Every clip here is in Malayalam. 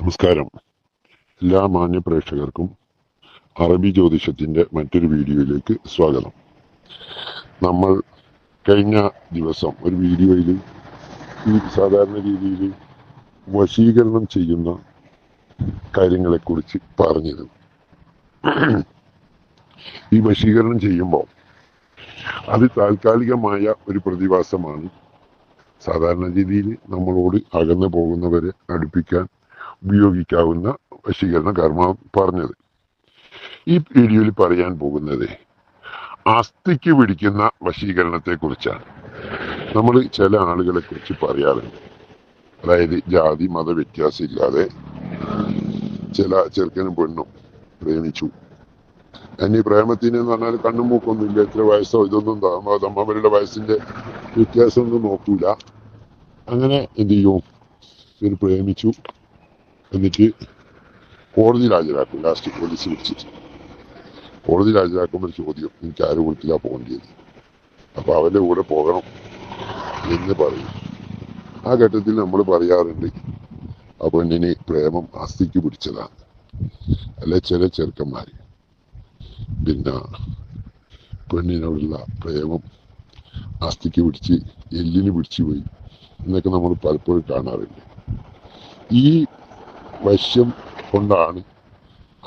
നമസ്കാരം. എല്ലാ മാന്യ പ്രേക്ഷകർക്കും അറബി ജ്യോതിഷത്തിന്റെ മറ്റൊരു വീഡിയോയിലേക്ക് സ്വാഗതം. നമ്മൾ കഴിഞ്ഞ ദിവസം ഒരു വീഡിയോയിൽ ഈ സാധാരണ രീതിയിൽ വശീകരണം ചെയ്യുന്ന കാര്യങ്ങളെക്കുറിച്ച് പറഞ്ഞിരുന്നു. ഈ വശീകരണം ചെയ്യുമ്പോൾ അത് താൽക്കാലികമായ ഒരു പ്രതിഭാസമാണ്. സാധാരണ രീതിയിൽ നമ്മളോട് അകന്നു പോകുന്നവരെ അടുപ്പിക്കാൻ ഉപയോഗിക്കാവുന്ന വശീകരണ കർമ്മം പറഞ്ഞത്. ഈ വീഡിയോയിൽ പറയാൻ പോകുന്നത് അസ്ഥിക്ക് പിടിക്കുന്ന വശീകരണത്തെ കുറിച്ചാണ്. നമ്മൾ ചില ആളുകളെ കുറിച്ച് പറയാറുണ്ട്. അതായത് ജാതി മത വ്യത്യാസം ഇല്ലാതെ ചില ചെറുക്കനും പെണ്ണും പ്രേമിച്ചു. ഈ പ്രേമത്തിന് എന്ന് പറഞ്ഞാൽ കണ്ണും മൂക്കൊന്നും ഇല്ല, എത്ര വയസ്സോ ഇതൊന്നും അവരുടെ വയസ്സിന്റെ വ്യത്യാസമൊന്നും നോക്കൂല. അങ്ങനെ എന്ത് ചെയ്യും, ഇവർ പ്രേമിച്ചു, എന്നിട്ട് കോടതിയിൽ ഹാജരാക്കും. ലാസ്റ്റ് പോലീസ് വിളിച്ചിട്ട് കോടതിയിൽ ഹാജരാക്കുമ്പോൾ ചോദ്യം, എനിക്ക് ആരും വീട്ടിലാണ് പോകേണ്ടത്, അപ്പൊ അവന്റെ കൂടെ പോകണം എന്ന് പറയും. ആ ഘട്ടത്തിൽ നമ്മൾ പറയാറുണ്ട്, ആ പെണ്ണിന് പ്രേമം അസ്ഥിക്ക് പിടിച്ചതാണ്. അല്ലെ ചില ചെറുക്കന്മാര് പിന്നെ പെണ്ണിനോടുള്ള പ്രേമം അസ്ഥിക്ക് പിടിച്ച് എല്ലിന് പിടിച്ചു പോയി എന്നൊക്കെ നമ്മൾ പലപ്പോഴും കാണാറുണ്ട്. ഈ വശ്യം കൊണ്ടാണ്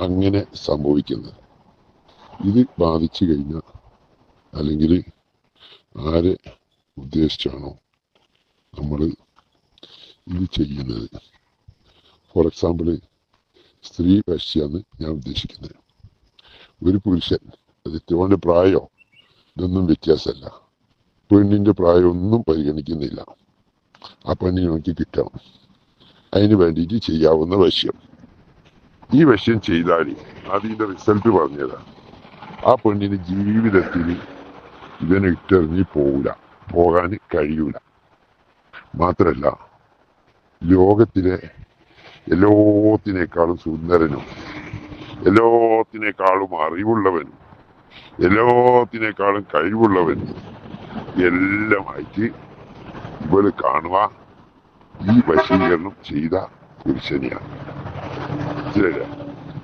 അങ്ങനെ സംഭവിക്കുന്നത്. ഇത് ബാധിച്ചു കഴിഞ്ഞാൽ, അല്ലെങ്കിൽ ആരെ ഉദ്ദേശിച്ചാണോ നമ്മൾ ഇത് ചെയ്യുന്നത്, ഫോർ എക്സാമ്പിൾ സ്ത്രീ വശ്യാന്ന് ഞാൻ ഉദ്ദേശിക്കുന്നത്. ഒരു പുരുഷൻ, അത് ഓന്റെ പ്രായോ ഇതൊന്നും വ്യത്യാസമല്ല, പെണ്ണിന്റെ പ്രായമൊന്നും പരിഗണിക്കുന്നില്ല, ആ പെണ്ണിനെ നോക്കി കിട്ടണം, അതിന് വേണ്ടിയിട്ട് ചെയ്യാവുന്ന വശ്യം. ഈ വശ്യം ചെയ്താൽ അതിന്റെ റിസൾട്ട് പറഞ്ഞതാണ്. ആ പെണ്ണിന് ജീവിതത്തിൽ ഇവനെ ഇട്ടെറിഞ്ഞ് പോകാൻ കഴിയൂല. മാത്രല്ല, ലോകത്തിലെ എല്ലാത്തിനേക്കാളും സുന്ദരനും എല്ലാത്തിനേക്കാളും അറിവുള്ളവനും എല്ലാത്തിനേക്കാളും കഴിവുള്ളവനും എല്ലാമായിട്ട് ഇവള് കാണുക ഈ വശീകരണം ചെയ്ത പുരുഷനെയാണ്. മനസ്സിലായില്ല?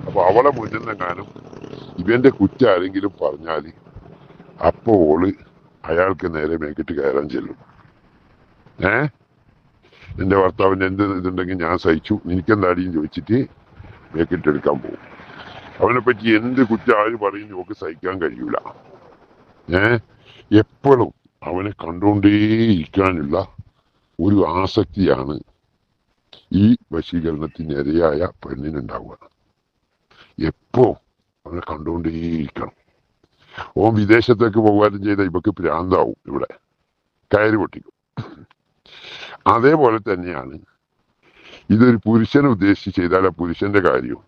അപ്പൊ അവളെ മുന്നിലെങ്ങാനും ഇവന്റെ കുറ്റം ആരെങ്കിലും പറഞ്ഞാല് അപ്പോൾ അയാൾക്ക് നേരെ മേക്കിട്ട് കയറാൻ ചെല്ലും. എന്റെ ഭർത്താവിന് എന്ത് ഇതുണ്ടെങ്കിൽ ഞാൻ സഹിച്ചു, നിനക്കെന്താടിയും ചോദിച്ചിട്ട് മേക്കിട്ടെടുക്കാൻ പോകും. അവനെ പറ്റി എന്ത് കുറ്റം ആര് പറയും നോക്ക് സഹിക്കാൻ കഴിയൂല. എപ്പോഴും അവനെ കണ്ടുകൊണ്ടേയിരിക്കാനുള്ള ഒരു ആസക്തിയാണ് ഈ വശീകരണത്തിനിരയായ പെണ്ണിനുണ്ടാവുക. എപ്പോ അവനെ കണ്ടുകൊണ്ടേയിരിക്കണം. ഓൻ വിദേശത്തേക്ക് പോകാനും ചെയ്ത ഇവക്ക് ഭ്രാന്താവും, ഇവിടെ കയറി പൊട്ടിക്കും. അതേപോലെ തന്നെയാണ് ഇതൊരു പുരുഷനെ ഉദ്ദേശിച്ച് ചെയ്താൽ ആ പുരുഷന്റെ കാര്യവും.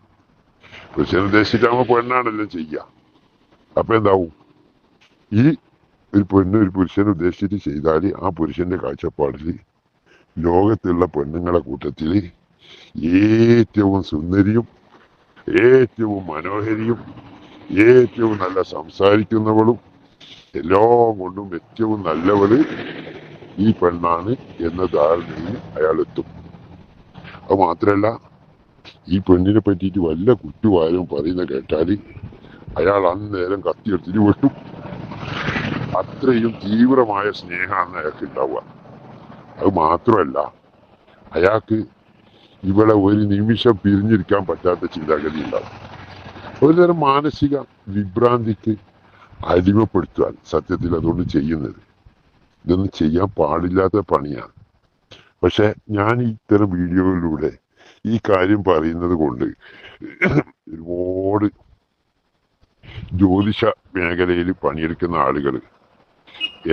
പുരുഷനെ ഉദ്ദേശിച്ചിട്ടാകുമ്പോൾ പെണ്ണാണല്ലോ ചെയ്യുക. അപ്പൊ എന്താവും, ഈ ഒരു പെണ്ണ് ഒരു പുരുഷനെ ഉദ്ദേശിച്ചിട്ട് ചെയ്താൽ ആ പുരുഷന്റെ കാഴ്ചപ്പാടിൽ ലോകത്തുള്ള പെണ്ണുങ്ങളെ കൂട്ടത്തിൽ ഏറ്റവും സുന്ദരിയും ഏറ്റവും മനോഹരിയും ഏറ്റവും നല്ല സംസാരിക്കുന്നവളും എല്ലാം കൊണ്ടും ഏറ്റവും നല്ലവള് ഈ പെണ്ണാണ് എന്ന ധാരണയിൽ അയാൾ എത്തും. അത് മാത്രല്ല, ഈ പെണ്ണിനെ പറ്റിയിട്ട് വല്ല കുറ്റുവാരും പറയുന്ന കേട്ടാൽ അയാൾ അന്നേരം കത്തിയെടുത്തിട്ട് വെട്ടും. അത്രയും തീവ്രമായ സ്നേഹമാണ് അയാൾക്ക് ഉണ്ടാവുക. അത് മാത്രമല്ല, അയാൾക്ക് ഇവളെ ഒരു നിമിഷം പിരിഞ്ഞിരിക്കാൻ പറ്റാത്ത ചിന്താഗതി ഉണ്ടാവും. ഒരുതരം മാനസിക വിഭ്രാന്തിക്ക് അടിമപ്പെടുത്താൻ സത്യത്തിൽ അതുകൊണ്ട് ചെയ്യുന്നത്. ഇതൊന്നും ചെയ്യാൻ പാടില്ലാത്ത പണിയാണ്. പക്ഷെ ഞാൻ ഇത്തരം വീഡിയോയിലൂടെ ഈ കാര്യം പറയുന്നത് കൊണ്ട് ഒരുപാട് ജ്യോതിഷ മേഖലയിൽ പണിയെടുക്കുന്ന ആളുകൾ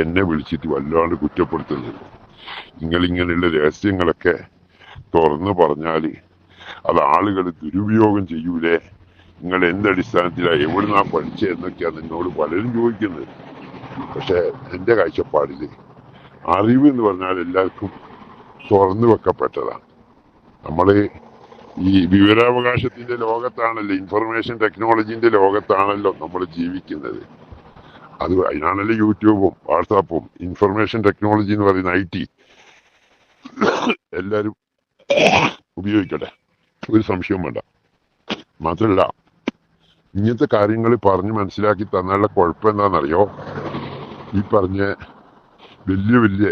എന്നെ വിളിച്ചിട്ട് വല്ലാണ്ട് കുറ്റപ്പെടുത്തുന്നുണ്ട്. നിങ്ങളിങ്ങനെയുള്ള രഹസ്യങ്ങളൊക്കെ തുറന്നു പറഞ്ഞാല് അത് ആളുകൾ ദുരുപയോഗം ചെയ്യൂലേ, നിങ്ങൾ എന്തടിസ്ഥാനത്തിലാണ് എവിടുന്നാ പഠിച്ചതെന്നൊക്കെയാണ് എന്നോട് പലരും ചോദിക്കുന്നത്. പക്ഷെ എൻ്റെ കാഴ്ചപ്പാടില് അറിവ് എന്ന് പറഞ്ഞാൽ എല്ലാവർക്കും തുറന്നു വെക്കപ്പെട്ടതാണ്. നമ്മള് ഈ വിവരാവകാശത്തിന്റെ ലോകത്താണല്ലോ, ഇൻഫർമേഷൻ ടെക്നോളജിന്റെ ലോകത്താണല്ലോ നമ്മൾ ജീവിക്കുന്നത്. അതിനാണല്ലോ യൂട്യൂബും വാട്സാപ്പും ഇൻഫർമേഷൻ ടെക്നോളജി എന്ന് പറയുന്ന IT എല്ലാവരും ഉപയോഗിക്കട്ടെ. ഒരു സംശയവും വേണ്ട. മാത്രമല്ല, ഇങ്ങനത്തെ കാര്യങ്ങൾ പറഞ്ഞ് മനസ്സിലാക്കി തന്നാലുള്ള കുഴപ്പം എന്താണെന്നറിയോ? ഈ പറഞ്ഞ വലിയ വലിയ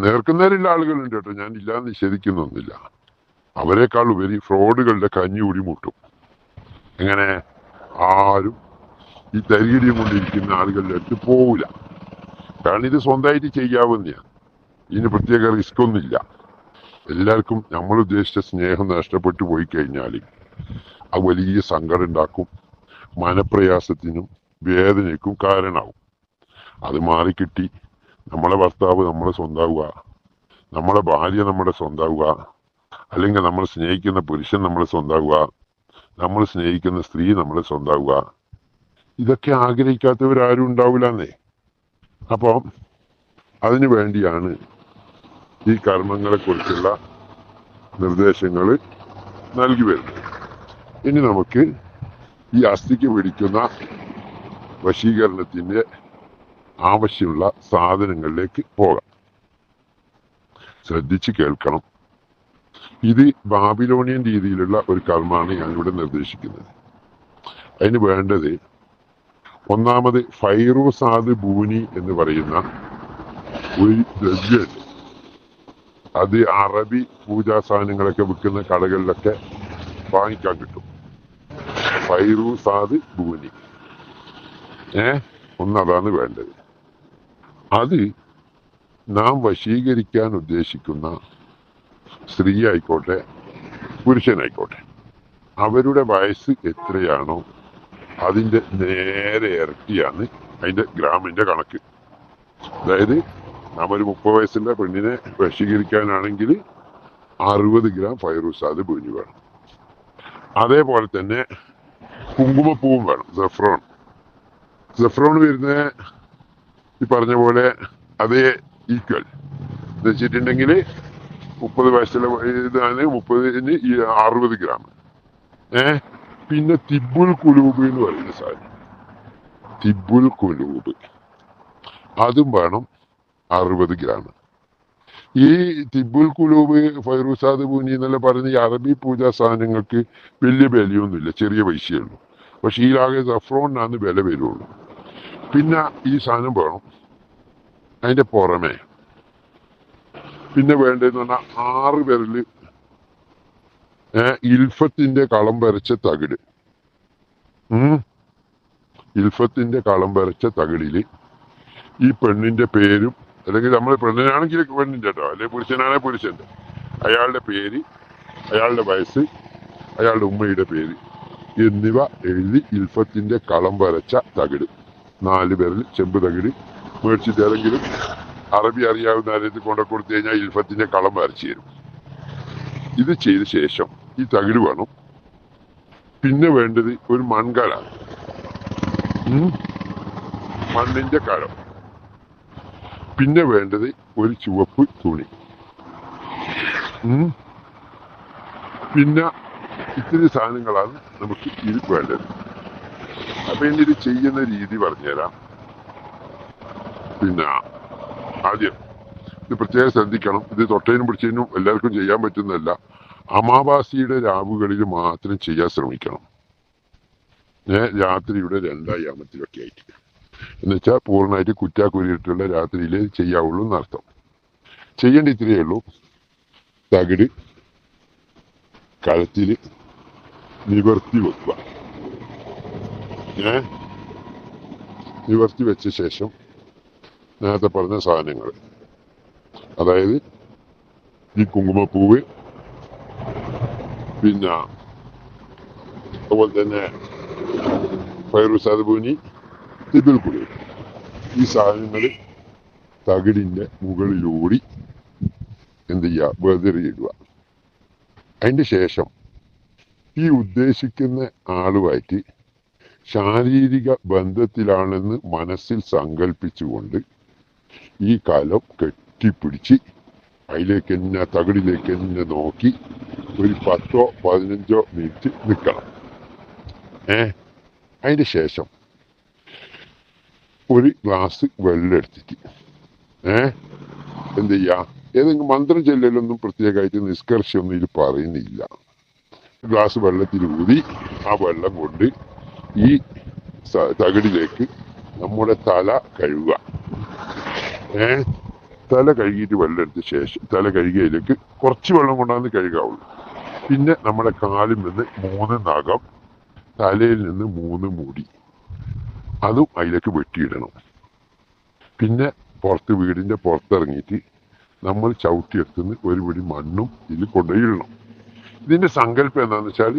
നേർക്കുന്നേരുള്ള ആളുകളുണ്ട് കേട്ടോ, ഞാൻ ഇല്ലാന്ന് നിഷേധിക്കുന്നൊന്നുമില്ല. അവരെക്കാൾ ഉപരി ഫ്രോഡുകളുടെ കഞ്ഞി കൂടി മുട്ടും. എങ്ങനെ? ആരും ഈ തരികിടിയും കൊണ്ടിരിക്കുന്ന ആളുകളുടെ അടുത്ത് പോവില്ല. കാരണം ഇത് സ്വന്തമായിട്ട് ചെയ്യാവുന്നതാണ്. ഇതിന് പ്രത്യേക റിസ്ക് ഒന്നുമില്ല. എല്ലാവർക്കും നമ്മൾ ഉദ്ദേശിച്ച സ്നേഹം നഷ്ടപ്പെട്ടു പോയി കഴിഞ്ഞാൽ അത് വലിയ സങ്കടം ഉണ്ടാക്കും, മനപ്രയാസത്തിനും വേദനയ്ക്കും കാരണമാവും. അത് മാറിക്കിട്ടി നമ്മളെ ഭർത്താവ് നമ്മളെ സ്വന്താവുക, നമ്മളെ ഭാര്യ നമ്മുടെ സ്വന്താവുക, അല്ലെങ്കിൽ നമ്മൾ സ്നേഹിക്കുന്ന പുരുഷൻ നമ്മളെ സ്വന്താവുക, നമ്മൾ സ്നേഹിക്കുന്ന സ്ത്രീ നമ്മളെ സ്വന്താവുക, ഇതൊക്കെ ആഗ്രഹിക്കാത്തവരാരും ഉണ്ടാവില്ലെന്നേ. അപ്പം അതിനു വേണ്ടിയാണ് ഈ കർമ്മങ്ങളെക്കുറിച്ചുള്ള നിർദ്ദേശങ്ങൾ നൽകി വരുന്നത്. ഇനി നമുക്ക് ഈ അസ്ഥിക്ക് പിടിക്കുന്ന വശീകരണത്തിന്റെ ആവശ്യമുള്ള സാധനങ്ങളിലേക്ക് പോകാം. ശ്രദ്ധിച്ച് കേൾക്കണം. ഇത് ബാബിലോണിയൻ രീതിയിലുള്ള ഒരു കർമ്മമാണ് ഞാനിവിടെ നിർദ്ദേശിക്കുന്നത്. അതിന് വേണ്ടത്, ഒന്നാമത് ഫൈറൂസാദ് ബൂനി എന്ന് പറയുന്ന ഒരു ദ്രവ്യമുണ്ട്. അത് അറബി പൂജാ സാധനങ്ങളൊക്കെ വിൽക്കുന്ന കടകളിലൊക്കെ വാങ്ങിക്കാൻ കിട്ടും. ഫൈറൂസാദ് ബൂനി ഒന്നതാണ് വേണ്ടത്. അത് നാം വശീകരിക്കാൻ ഉദ്ദേശിക്കുന്ന സ്ത്രീ ആയിക്കോട്ടെ പുരുഷനായിക്കോട്ടെ, അവരുടെ വയസ്സ് എത്രയാണോ അതിന്റെ നേരെ ഇരട്ടിയാണ് അതിന്റെ ഗ്രാമിന്റെ കണക്ക്. അതായത് നാം ഒരു 30 വയസ്സിന്റെ പെണ്ണിനെ വശീകരിക്കാനാണെങ്കിൽ 60 ഗ്രാം ഫൈറൂസാദ് ബൂനി വേണം. അതേപോലെ തന്നെ കുങ്കുമപ്പൂവും വേണം, സഫ്രോൺ. സഫ്രോൺ വരുന്ന ഈ പറഞ്ഞ പോലെ അതേ ഈക്വൽ എന്ന് വെച്ചിട്ടുണ്ടെങ്കിൽ 30 വയസ്സിലെ ഇതാണ് 30-ന് 60 ഗ്രാം. പിന്നെ തിബുൽ കുലൂബ് എന്ന് പറയുന്ന സാധനം, തിബുൽ കുലൂബ്, അതും വേണം 60 ഗ്രാം. ഈ തിബുൽ കുലൂബ്, ഫൈറൂസാദ് ബൂനി എന്നെല്ലാം പറയുന്ന ഈ അറബി പൂജാ സാധനങ്ങൾക്ക് വലിയ വിലയൊന്നുമില്ല, ചെറിയ പൈസയുള്ളൂ. പക്ഷെ ഈ ആകെ സഫ്രോണിനാണ് വില വരുള്ളൂ. പിന്നെ ഈ സാധനം വേണം. അതിന്റെ പുറമെ പിന്നെ വേണ്ടതെന്ന് പറഞ്ഞാൽ 6 വിരല് ഇൽഫത്തിന്റെ കളം വരച്ച തകിട്. ഇൽഫത്തിന്റെ കളം വരച്ച തകിടില് ഈ പെണ്ണിന്റെ പേരും, അല്ലെങ്കിൽ നമ്മൾ പെണ്ണിനാണെങ്കിൽ പെണ്ണിന്റെ കേട്ടോ, അല്ലെങ്കിൽ പുരുഷനാണെങ്കിൽ പുരുഷന്റെ, അയാളുടെ പേര്, അയാളുടെ വയസ്സ്, അയാളുടെ ഉമ്മയുടെ പേര് എന്നിവ എഴുതി ഇൽഫത്തിന്റെ കളം വരച്ച തകിട്, 4 വിരൽ ചെമ്പ് തകിട് മേടിച്ചിട്ട് ഏതെങ്കിലും അറബി അറിയാവുന്ന ആരെങ്കിലും കൊണ്ടു കൊടുത്തു കഴിഞ്ഞാൽ ഇൽഫത്തിന്റെ കളം വരച്ചു തരും. ഇത് ചെയ്ത ശേഷം ഈ തകിട് വേണം. പിന്നെ വേണ്ടത് ഒരു മൺകലാണ്, മണ്ണിന്റെ കലം. പിന്നെ വേണ്ടത് ഒരു ചുവപ്പ് തുണി. പിന്നെ ഇത്തിരി സാധനങ്ങളാണ് നമുക്ക് ഇത് വേണ്ടത്. അപ്പൊ ഇനി ഇത് ചെയ്യുന്ന രീതി പറഞ്ഞുതരാം. പിന്നെ ആദ്യം ഇത് പ്രത്യേകം ശ്രദ്ധിക്കണം. ഇത് തൊട്ടതിനും പിടിച്ചതിനും എല്ലാവർക്കും ചെയ്യാൻ പറ്റുന്നതല്ല. അമാവാസിയുടെ രാവുകളിൽ മാത്രം ചെയ്യാൻ ശ്രമിക്കണം. രാത്രിയുടെ 2 യാമത്തിലൊക്കെ ആയിട്ട്, എന്നുവെച്ചാൽ പൂർണ്ണമായിട്ട് കുറ്റാക്കുരിയിട്ടുള്ള രാത്രിയിലേ ചെയ്യാവുള്ളൂ എന്നർത്ഥം. ചെയ്യേണ്ട ഇത്രയേ ഉള്ളൂ. തകിട് കലത്തിൽ നിവർത്തി വെക്കുക. നിവർത്തി വെച്ച ശേഷം നേരത്തെ പറഞ്ഞ സാധനങ്ങൾ, അതായത് ഈ കുങ്കുമപ്പൂവ്, പിന്നെ അതുപോലെ തന്നെ ഫൈറൂസാദ് ബൂനി, തിബുൽ കുലൂബ്, ഈ സാധനങ്ങൾ തകിടിന്റെ മുകളിലൂടി എന്ത് ചെയ്യുക, വെതറിയിടുക. അതിന്റെ ശേഷം ഈ ഉദ്ദേശിക്കുന്ന ആളുമായിട്ട് ശാരീരിക ബന്ധത്തിലാണെന്ന് മനസ്സിൽ സങ്കല്പിച്ചുകൊണ്ട് ഈ കലം കെട്ടിപ്പിടിച്ച് അതിലേക്ക് തന്നെ, തകിടിലേക്ക് തന്നെ നോക്കി ഒരു 10-15 മിനിറ്റ് നിൽക്കണം. അതിന്റെ ശേഷം ഒരു ഗ്ലാസ് വെള്ളം എടുത്തിട്ട് എന്ത് ചെയ്യാ, ഏതെങ്കിലും മന്ത്രം ചെല്ലലൊന്നും പ്രത്യേകമായിട്ട് നിഷ്കർഷമൊന്നും ഇതിൽ പറയുന്നില്ല. ഗ്ലാസ് വെള്ളത്തിൽ ഊതി ആ വെള്ളം കൊണ്ട് ഈ തകിടിലേക്ക് നമ്മുടെ തല കഴുകുക. തല കഴുകിയിട്ട് വെള്ളം എടുത്ത ശേഷം തല കഴുകിയതിലേക്ക് കുറച്ച് വെള്ളം കൊണ്ടാണ് കഴുകാവുള്ളൂ. പിന്നെ നമ്മുടെ കാലിൽ നിന്ന് 3 നഖം, തലയിൽ നിന്ന് 3 മുടി, അതും അതിലേക്ക് വെട്ടിയിടണം. പിന്നെ വീടിന്റെ പുറത്തിറങ്ങിയിട്ട് നമ്മൾ ചവിട്ടിയെടുത്തുനിന്ന് ഒരു പിടി മണ്ണും ഇതിൽ കൊണ്ടുപോയിടണം. ഇതിന്റെ സങ്കല്പം എന്താണെന്ന് വെച്ചാൽ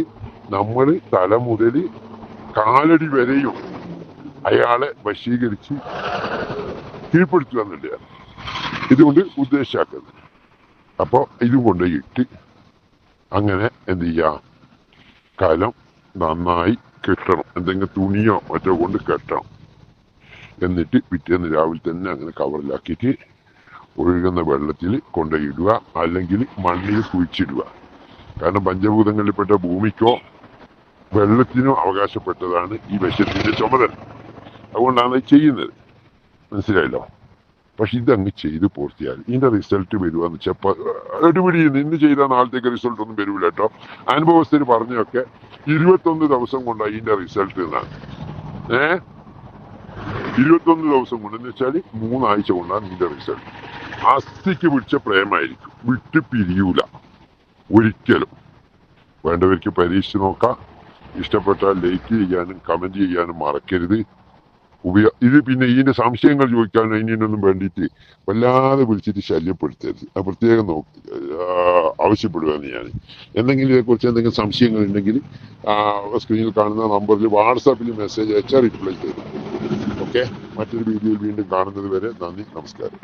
നമ്മൾ തല മുതൽ കാലടി വരെയും അയാളെ വശീകരിച്ച് കീഴ്പ്പെടുത്തുക എന്നുള്ളതാണ് ഇതുകൊണ്ട് ഉദ്ദേശിക്കുന്നത്. അപ്പോൾ ഇതും കൊണ്ടുപോയിട്ട് അങ്ങനെ എന്ത് ചെയ്യാം, കലം നന്നായി കെട്ടണം. എന്തെങ്കിലും തുണിയോ മറ്റോ കൊണ്ട് കെട്ടണം. എന്നിട്ട് പിറ്റേന്ന് രാവിലെ തന്നെ അങ്ങനെ കവറിലാക്കിയിട്ട് ഒഴുകുന്ന വെള്ളത്തിൽ കൊണ്ടുപോയിടുക, അല്ലെങ്കിൽ മണ്ണിൽ കുഴിച്ചിടുക. കാരണം പഞ്ചഭൂതങ്ങളിൽപ്പെട്ട ഭൂമിക്കോ വെള്ളത്തിനോ അവകാശപ്പെട്ടതാണ് ഈ വശ്യത്തിന്റെ ചുമതല. അതുകൊണ്ടാണ് ഇത് ചെയ്യുന്നത്. മനസ്സിലായല്ലോ? പക്ഷെ ഇതങ്ങ് ചെയ്ത് പൂർത്തിയാൽ ഇതിന്റെ റിസൾട്ട് വരുവാന്ന് വെച്ചാൽ എടുപിടി ഇന്ന് ചെയ്താൽ നാളത്തേക്ക് റിസൾട്ട് ഒന്നും വരില്ല കേട്ടോ. അനുഭവസ്ഥര് പറഞ്ഞൊക്കെ 21 ദിവസം കൊണ്ടാണ് ഇതിന്റെ റിസൾട്ട് എന്നാണ്. 21 ദിവസം കൊണ്ടെന്ന് വെച്ചാൽ 3 ആഴ്ച കൊണ്ടാണ് ഇതിന്റെ റിസൾട്ട്. അസ്ഥിക്ക് പിടിച്ച പ്രേമായിരിക്കും, വിട്ട് പിരിയൂല ഒരിക്കലും. വേണ്ടവർക്ക് പരീക്ഷിച്ച് നോക്കാം. ഇഷ്ടപ്പെട്ടാൽ ലൈക്ക് ചെയ്യാനും കമന്റ് ചെയ്യാനും മറക്കരുത്. ഇത് പിന്നെ ഇതിന്റെ സംശയങ്ങൾ ചോദിക്കാനും അതിനൊന്നും വേണ്ടിയിട്ട് വല്ലാതെ വിളിച്ചിട്ട് ശല്യപ്പെടുത്തരുത്. അത് പ്രത്യേകം ആവശ്യപ്പെടുകയാണ് ഞാൻ. എന്തെങ്കിലും ഇതേക്കുറിച്ച് എന്തെങ്കിലും സംശയങ്ങൾ ഉണ്ടെങ്കിൽ സ്ക്രീനിൽ കാണുന്ന നമ്പറിൽ വാട്സാപ്പിൽ മെസ്സേജ് അയച്ചാൽ റിപ്ലൈ ചെയ്തു. ഓക്കെ, മറ്റൊരു വീഡിയോയിൽ വീണ്ടും കാണുന്നത് വരെ നന്ദി, നമസ്കാരം.